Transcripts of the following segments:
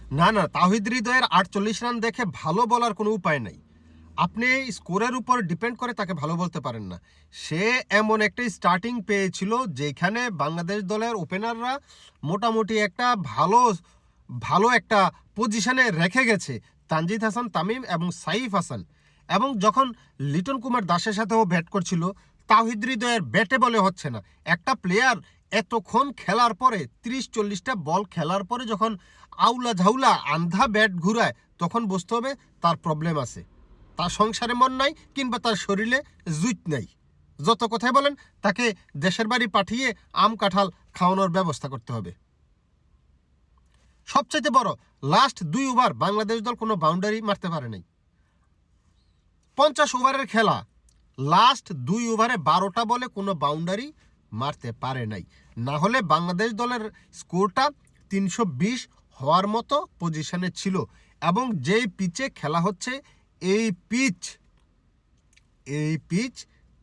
না না, তাওহিদ হৃদয়ের 48 রান দেখে ভালো বলার কোনো উপায় নাই। আপনি স্কোরের উপর ডিপেন্ড করে তাকে ভালো বলতে পারেন না। সে এমন একটা স্টার্টিং পেয়েছিল যেখানে বাংলাদেশ দলের ওপেনাররা মোটামুটি একটা ভালো ভালো একটা পজিশনে রেখে গেছে তানজিদ হাসান তামিম এবং সাইফ হাসান। এবং যখন লিটন কুমার দাসের সাথেও ব্যাট করছিল, তাওহিদ হৃদয়ের ব্যাটে বলে হচ্ছে না। একটা প্লেয়ার এতক্ষণ খেলার পরে 30-40টা বল খেলার পরে যখন আউলা ঝাউলা আন্ধা ব্যাট ঘুরায়, তখন বুঝতে হবে তার প্রবলেম আছে। তার সংসারে মন নাই কিংবা তার শরীরে জুত নাই। যত কথাই বলেন, তাকে দেশের বাড়ি পাঠিয়ে আম কাঁঠাল খাওয়ানোর ব্যবস্থা করতে হবে। সবচাইতে বড়, লাস্ট 2 ওভার বাংলাদেশ দল কোনো বাউন্ডারি মারতে পারে নাই। 50 ওভারের খেলা, লাস্ট 2 ওভারে 12টা বলে কোনো বাউন্ডারি মারতে পারে নাই। না হলে বাংলাদেশ দলের স্কোরটা 320 হওয়ার মতো পজিশনে ছিল। এবং যেই পিচে খেলা হচ্ছে, এই পিচ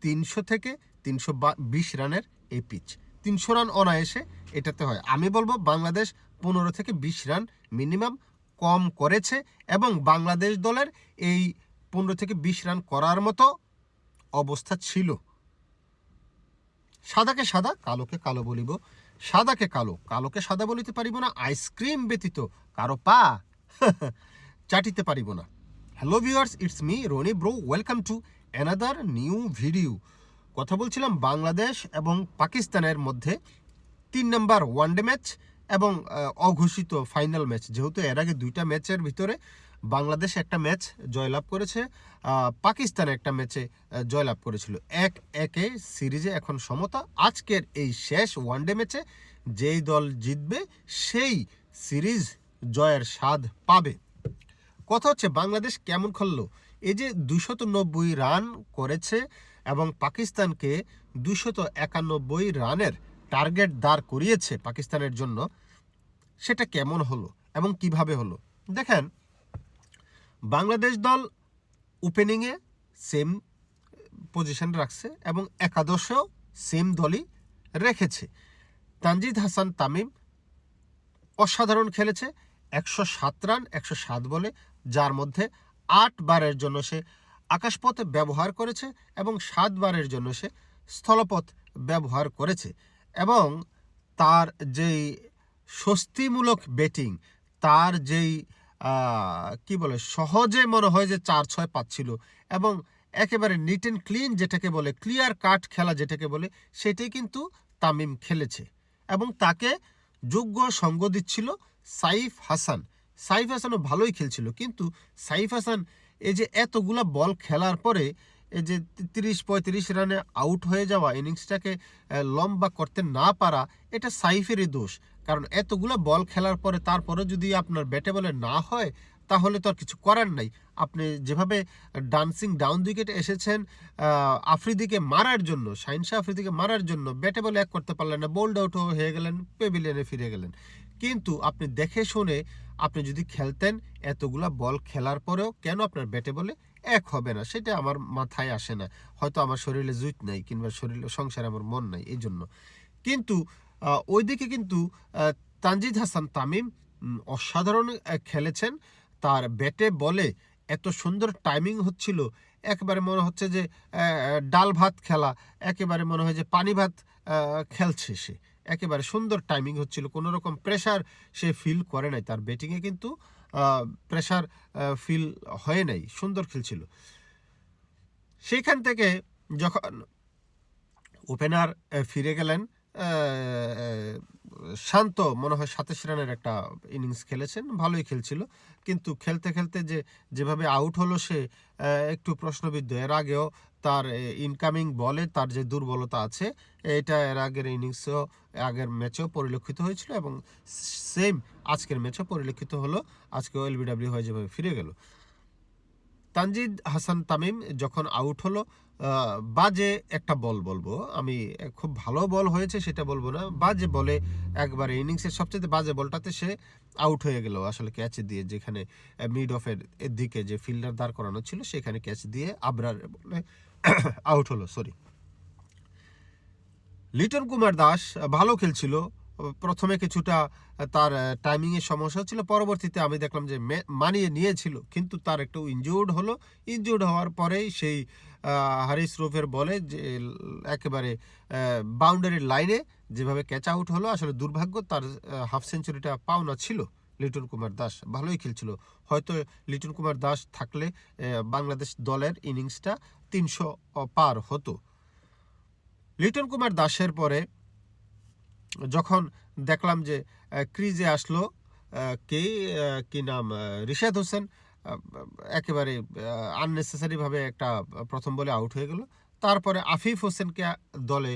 300 থেকে 320 রানের এই পিচ, 300 রান অনায়াসে এটাতে হয়। আমি বলবো বাংলাদেশ 15 থেকে 20 রান মিনিমাম কম করেছে এবং বাংলাদেশ দলের এই 15 থেকে 20 রান করার মতো অবস্থা ছিল। সাদাকে সাদা, কালোকে কালো বলিব। সাদাকে কালো, কালোকে সাদা বলিতে পারিব না। আইসক্রিম ব্যতীত কারো পা চাটিতে পারিব না। Hello viewers, it's me Roni bro, welcome to another new video. কথা বলছিলাম বাংলাদেশ এবং পাকিস্তানের মধ্যে 3 নম্বর ওয়ানডে ম্যাচ এবং অঘোষিত ফাইনাল ম্যাচ। যেহেতু এর আগে 2টা ম্যাচের ভিতরে বাংলাদেশ একটা ম্যাচ জয়লাভ করেছে, পাকিস্তান একটা ম্যাচে জয়লাভ করেছিল। 1-1 সিরিজে এখন সমতা। আজকের এই শেষ ওয়ানডে ম্যাচে যেই দল জিতবে সেই সিরিজ জয়ের স্বাদ পাবে। কথা হচ্ছে বাংলাদেশ কেমন খেললো। এই যে 290 রান করেছে এবং পাকিস্তানকে 291 রানের টার্গেট দাঁড় করিয়েছে পাকিস্তানের জন্য, সেটা কেমন হলো এবং কিভাবে হলো দেখেন। বাংলাদেশ দল ওপেনিংয়ে সেম পজিশন রাখছে এবং একাদশেও সেম দলই রেখেছে। তানজিদ হাসান তামিম অসাধারণ খেলেছে, 107 রান 107 বলে, যার মধ্যে 8 বারের জন্য সে আকাশপথ ব্যবহার করেছে এবং 7 বারের জন্য সে স্থলপথ ব্যবহার করেছে। এবং তার যেই স্বস্তিমূলক ব্যাটিং, তার যেই কি বলে, সহজে মনে হয় যে 4-6 পাচ্ছিল এবং একেবারে নিট অ্যান্ড ক্লিন যেটাকে বলে, ক্লিয়ার কাট খেলা যেটাকে বলে, সেটাই কিন্তু তামিম খেলেছে। এবং তাকে যোগ্য সঙ্গ দিচ্ছিল সাইফ হাসান। সাইফ হাসানও ভালোই খেলছিল, কিন্তু সাইফ হাসান এই যে এতগুলা বল খেলার পরে এই যে 30-35 রানে আউট হয়ে যাওয়া, ইনিংসটাকে লম্বা করতে না পারা, এটা সাইফেরই দোষ। কারণ এতগুলো বল খেলার পরে তারপরে যদি আপনার ব্যাটে বলে না হয়, তাহলে তো আর কিছু করার নাই। আপনি যেভাবে ডান্সিং ডাউন উইকেটে এসেছেন আফ্রিদিকে মারার জন্য, শাহিন শাহ আফ্রিদিকে মারার জন্য, ব্যাটে বলে এক করতে পারলেন না, বোল্ড আউট হয়ে গেলেন, পেভিলিয়নে ফিরে গেলেন। কিন্তু আপনি দেখে শুনে আপনি যদি খেলতেন, এতগুলা বল খেলার পরেও কেন আপনার ব্যাটে বলে এক হবে না, সেটা আমার মাথায় আসে না। হয়তো আমার শরীরে জুত নাই কিংবা শরীরে সংসারে আমার মন নাই, এই জন্য। কিন্তু ওইদিকে কিন্তু তানজিদ হাসান তামিম অসাধারণ খেলেছেন। তার ব্যাটে বলে এত সুন্দর টাইমিং হচ্ছিল, একেবারে মনে হচ্ছে যে ডাল ভাত খেলা, একেবারে মনে হয় যে পানি ভাত খেলছে সে। একেবারে সুন্দর টাইমিং হচ্ছিল, কোনো রকম প্রেশার সে ফিল করে নাই। তার ব্যাটিংয়ে কিন্তু প্রেশার ফিল হয় নাই, সুন্দর খেলছিল। সেইখান থেকে যখন ওপেনার ফিরে গেলেন, শান্ত মনে হয় 27 রানের একটা ইনিংস খেলেছেন, ভালোই খেলছিল। কিন্তু খেলতে খেলতে যেভাবে আউট হলো সে একটু প্রশ্নবিদ্ধ। এর আগেও তার ইনকামিং বলে তার যে দুর্বলতা আছে, এটা এর আগের ইনিংসেও, আগের ম্যাচেও পরিলক্ষিত হয়েছিল এবং সেম আজকের ম্যাচেও পরিলক্ষিত হলো। আজকেও এলবিডব্লিউ হয়ে যেভাবে ফিরে গেল। তানজিদ হাসান তামিম যখন আউট হলো, বাজে একটা বল বলবো আমি, খুব ভালো বল হয়েছে সেটা বলবো না, বাজে বলে একবারে ইনিংসের সবচেয়ে বাজে বলটাতে সে আউট হয়ে গেল আসলে ক্যাচ দিয়ে। যেখানে মিড অফের দিকে যে ফিল্ডার দাঁড় করানো ছিল, সেখানে ক্যাচ দিয়ে আবরার বলে আউট হলো। সরি, লিটন কুমার দাস ভালো খেলছিল, প্রথমে কিছুটা তার টাইমিংয়ের সমস্যা ছিল, পরবর্তীতে আমি দেখলাম যে মানিয়ে নিয়েছিল, কিন্তু তার একটু ইনজিউর্ড হওয়ার পরেই সেই হারিস রুফের বলে যে একেবারে বাউন্ডারির লাইনে যেভাবে ক্যাচ আউট হলো, আসলে দুর্ভাগ্য, তার হাফ সেঞ্চুরিটা পাওনা ছিল। লিটন কুমার দাস ভালোই খেলছিল, হয়তো লিটন কুমার দাস থাকলে বাংলাদেশ দলের ইনিংসটা 300 পার হতো। লিটন কুমার দাসের পরে যখন দেখলাম যে ক্রিজে আসলো কি নাম, রিশাদ হোসেন, একেবারে আননেসেসারিভাবে একটা প্রথম বলে আউট হয়ে গেল। তারপরে আফিফ হোসেনকে দলে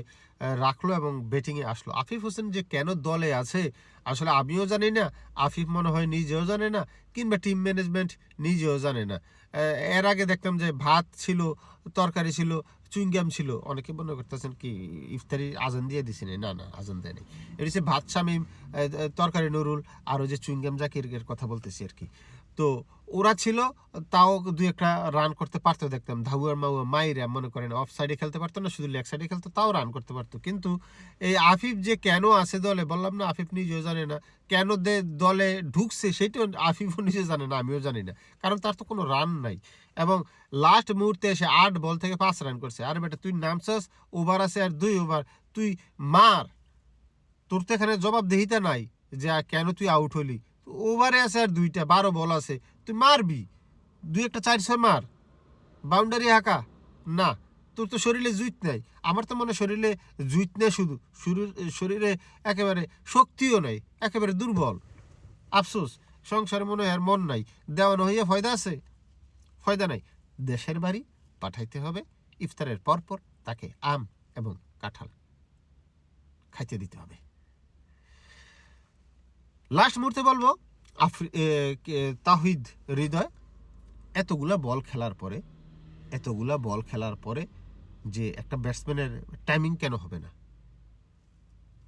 রাখলো এবং ব্যাটিংয়ে আসলো। আফিফ হোসেন যে কেন দলে আছে আসলে আমিও জানি না, আফিফ মনে হয় নিজেও জানে না, কিংবা টিম ম্যানেজমেন্ট নিজেও জানে না। এর আগে দেখতাম যে ভাত ছিল, তরকারি ছিল, চুইংগাম ছিল। অনেকে মনে করতেছেন কি ইফতারি আজান দিয়ে দিছি, না না, আজান দেয়নি। এটা হচ্ছে ভাত শামিম, তরকারি নুরুল, আর ওই যে চুইংগাম জাকিরের কথা বলতেছি আর কি। তো ওরা ছিল, তাও দু একটা রান করতে পারতো দেখতাম। ধাউয়ার মাইরা মনে করেন অফ সাইডে খেলতে পারতো না, শুধু লেগ সাইডে খেলতো, তাও রান করতে পারতো। কিন্তু এই আফিফ যে কেন আছে দলে, বললাম না, আফিফ নিজেও জানে না কেন দলে ঢুকছে, সেটাও আফিফও নিজে জানে না, আমিও জানি না, কারণ তার তো কোনো রান নাই। এবং লাস্ট মুহূর্তে এসে 8 বল থেকে 5 রান করছে। আরে বেটা, তুই নামছস, ওভার আছে আর 2 ওভার, তুই মার, তোর তো এখানে জবাবদিহিতা নাই যে কেন তুই আউট হলি। ওভারে আছে আর 2টা, 12 বল আছে, তুই মারবি, 2 একটা 4-6 মার, বাউন্ডারি হাঁকা না। তোর তো শরীরে জুইত নাই, আমার তো মনে শরীরে জুইত নেই, শুধু শরীরে একেবারে শক্তিও নাই, একেবারে দুর্বল। আফসোস, সংসারে মনে হয় আর মন নাই, দেওয়ানো হইয়া ফয়দা আছে, ফয়দা নাই। দেশের বাড়ি পাঠাইতে হবে, ইফতারের পরপর তাকে আম এবং কাঁঠাল খাইতে দিতে হবে। লাস্ট মুহূর্তে বলবো, তাহিদ হৃদয় এতগুলা বল খেলার পরে যে একটা ব্যাটসম্যানের টাইমিং কেন হবে না?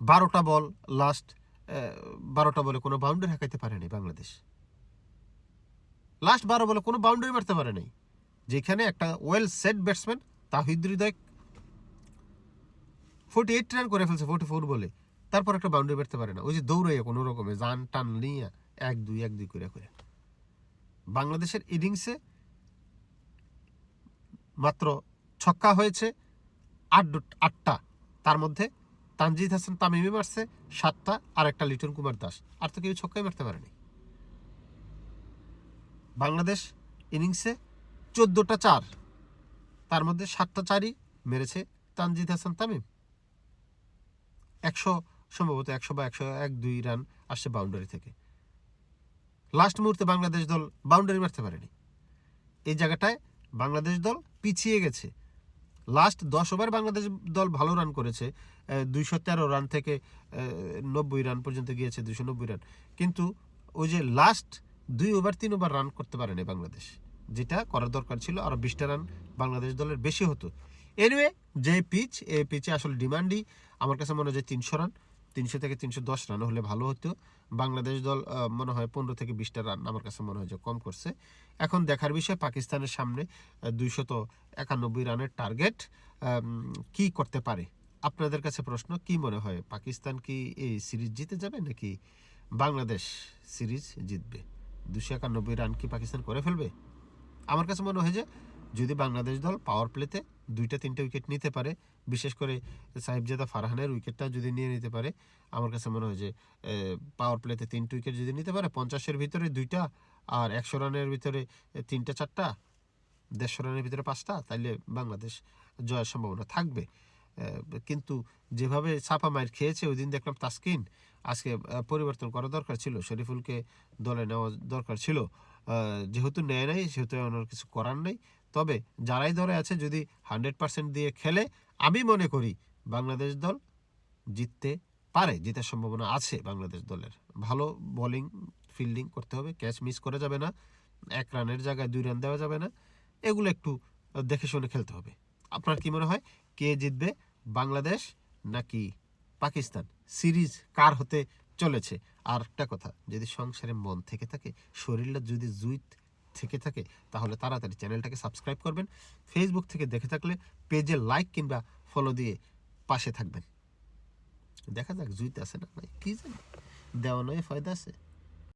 12টা বল, লাস্ট 12টা বলে কোনো বাউন্ডারি হাঁকাইতে পারেনি বাংলাদেশ। লাস্ট 12 বলে কোনো বাউন্ডারি মারতে পারে নাই, যেখানে একটা ওয়েল সেট ব্যাটসম্যান তাহিদ হৃদয় 48 রান করে ফেলছে 44 বলে, তারপর একটা বাউন্ডারি মারতে পারে না। ওই যে দৌড়াইয়া কোনো রকমে জান টান নিয়ে 1-2 করে বাংলাদেশের ইনিংসে মাত্র ছক্কা হয়েছে 8টা, তার মধ্যে তানজিদ হাসান তামিমি মারছে 7টা, আর একটা লিটন কুমার দাস, আর তো কেউ ছক্কাই মারতে পারেনি। বাংলাদেশ ইনিংসে 14টা 4, তার মধ্যে 7টা 4ই মেরেছে তানজিদ হাসান তামিম। 100 সম্ভবত 100 বা 101-2 রান আসছে বাউন্ডারি থেকে। লাস্ট মুহূর্তে বাংলাদেশ দল বাউন্ডারি মারতে পারেনি। এই জায়গাটায় বাংলাদেশ দল পিছিয়ে গেছে। লাস্ট 10 ওভার বাংলাদেশ দল ভালো রান করেছে, 213 রান থেকে 90 রান পর্যন্ত গিয়েছে, 290 রান। কিন্তু ওই যে লাস্ট 2 ওভার 3 ওভার রান করতে পারেনি বাংলাদেশ, যেটা করার দরকার ছিল। আরও 20টা রান বাংলাদেশ দলের বেশি হতো। এনিওয়ে, যে এই পিচে আসলে ডিমান্ডই আমার কাছে মনে হয় যে 300 রান, 300 থেকে 310 রান হলে ভালো হতো। বাংলাদেশ দল মনে হয় 15 থেকে 20টা রান আমার কাছে মনে হয় যে কম করছে। এখন দেখার বিষয়, পাকিস্তানের সামনে 291 রানের টার্গেট কি করতে পারে। আপনাদের কাছে প্রশ্ন, কি মনে হয়, পাকিস্তান কি এই সিরিজ জিতে যাবে নাকি বাংলাদেশ সিরিজ জিতবে? 291 রান কি পাকিস্তান করে ফেলবে? আমার কাছে মনে হয় যে যদি বাংলাদেশ দল পাওয়ার প্লেতে 2-3টা উইকেট নিতে পারে, বিশেষ করে সাহিবজাদা ফারহানের উইকেটটা যদি নিয়ে নিতে পারে, আমার কাছে মনে হয় যে পাওয়ার প্লেতে 3টা উইকেট যদি নিতে পারে, 50-এর ভিতরে 2টা, আর 100 রানের ভিতরে 3টা-4টা, 150 রানের ভিতরে 5টা, তাইলে বাংলাদেশ জয়ের সম্ভাবনা থাকবে। কিন্তু যেভাবে ছাপা মাইর খেয়েছে, ওই দিন দেখলাম তাসকিন, আজকে পরিবর্তন করা দরকার ছিল, শরীফুলকে দলে নেওয়া দরকার ছিল। যেহেতু নেয় নাই, সেহেতু ওনার কিছু করার নেই। তবে যারাই দলে আছে, যদি 100% দিয়ে খেলে, আমি মনে করি বাংলাদেশ দল জিততে পারে, জেতার সম্ভাবনা আছে বাংলাদেশ দলের। ভালো বোলিং ফিল্ডিং করতে হবে, ক্যাচ মিস করা যাবে না, 1 রানের জায়গায় 2 রান দেওয়া যাবে না, এগুলো একটু দেখে শুনে খেলতে হবে। আপনার কি মনে হয়, কে জিতবে, বাংলাদেশ নাকি পাকিস্তান? সিরিজ কার হতে চলেছে? আর একটা কথা, যদি সংসারে মন থেকে থাকে, শরীরটা যদি জুইত থেকে থাকে, তাহলে তাড়াতাড়ি চ্যানেলটাকে সাবস্ক্রাইব করবেন। ফেসবুক থেকে দেখে থাকলে পেজে লাইক কিংবা ফলো দিয়ে পাশে থাকবেন। দেখা যাক জুইতে আছে না নাই, কি জানি দেওয়া নয় ফায়দা আছে।